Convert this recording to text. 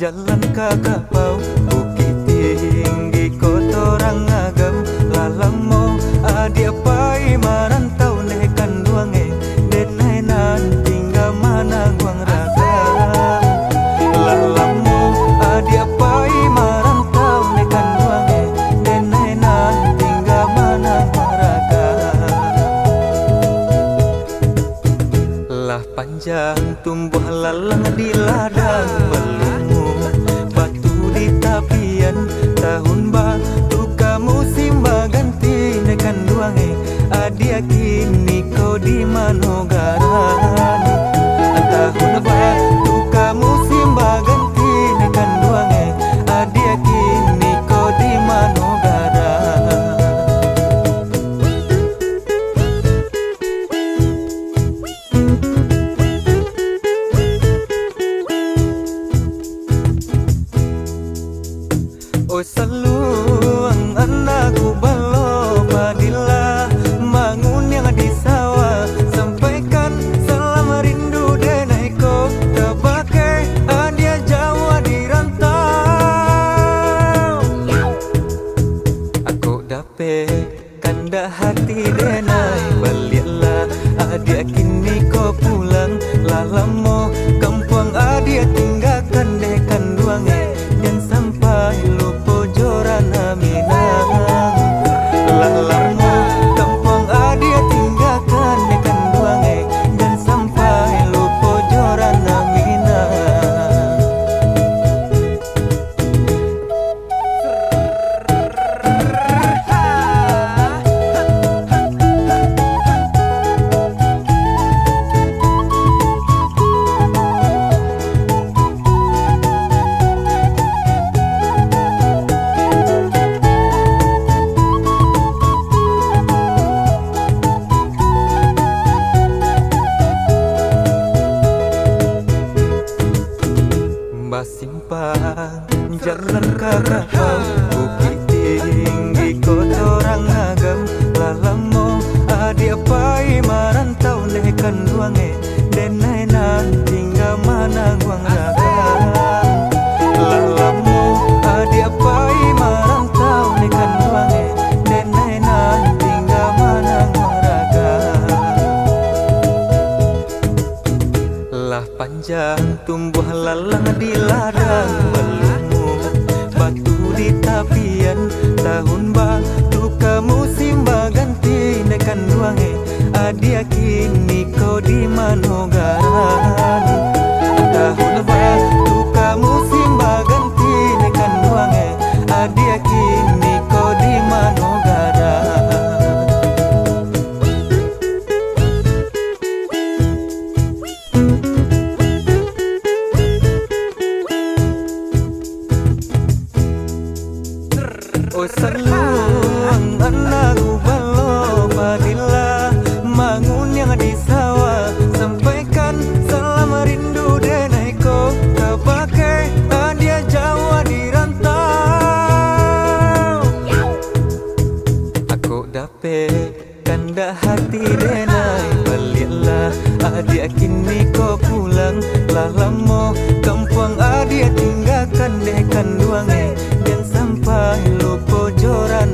jalan kakapau, bukit tinggi kotorang agam, lalamo adia pai marantau nekan duange, denai nan tinggal mana guang ragam. Lalamo adia pai marantau nekan duange, denai nan tinggal mana guang ragam. Lah panjang tumbuh lalang di ladang, belungu batu di tapian, tahun baru kamu simba ganti nekan duange, adia kini kau di manogaran. Tahun baru kamu simba ganti nekan duange, adia kini kau di manogaran. Oh saluang anakku balo padilla, mangun yang di sawah, sampaikan salam rindu denai ko, tabake adia Jawa di rantau. Aku dape kanda hati denai, balialah adia kini ko pulang, lalamo kampung adia tinggalkan dekan duange, dan sampai lupa joran aminang. Lalamo kampung adia tinggalkan dekan duange, dan sampai lupa joran aminang. Simpang jalan kakapau, bukit tinggi kotorang agam, lalamo adia pai marantau nekan duange, denai nan tinggal mana guang ragam. Lalamo adia pai marantau nekan duange, denai nan tinggal mana guang ragam. Lah panjang tumbuh lalang di ladang, belungu batu di tapian, tahun baru kamu simba ganti nekan duange, adia kini kau di manogaran. Tahun baru kamu simba ganti nekan duange, adia kini kau di manogaran. Oh saluang anakku balo padilla, mangun yang di sawah, sampaikan salam rindu denai ko, tabake adia Jawa di rantau. Aku dape kanda hati denai, balialah adia kini ko pulang, lalamo kampung adia tinggalkan dekan duange, dan sampai lupa joran